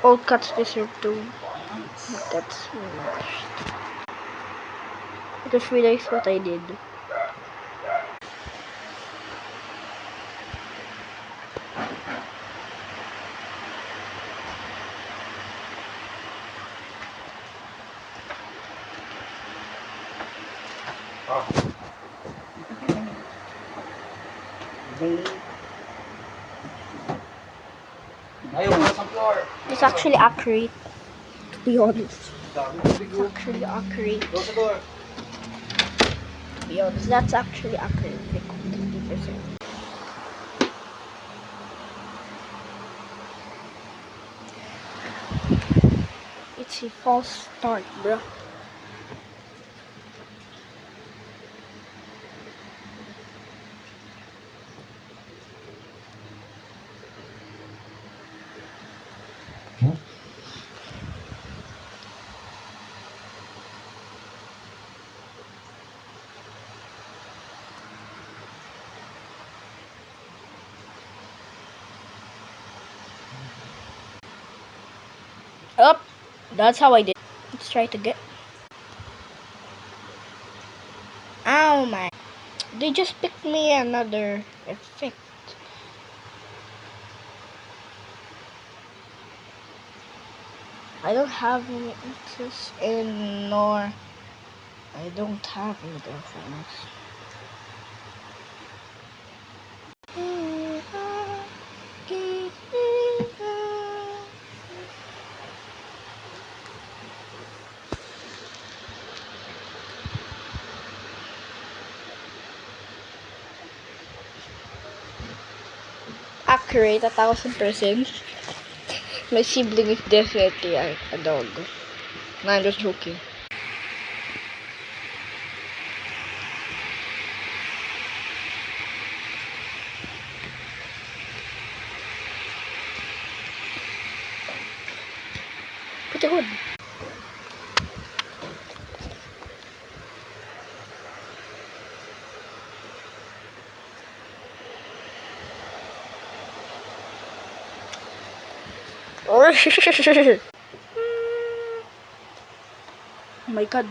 All cats deserve to. That's mashed. I just realized what I did. It's actually accurate, to be honest. It's actually accurate. To be honest, that's actually accurate. Like 50%. It's a false start, bro. Up. That's how I did. Let's try to get. Oh my. They just picked me another effect. I don't have any interest in, nor I don't have any girlfriends. Accurate, 1,000%. My sibling is definitely a dog. No, I'm just joking. Pretty good. Oh my god.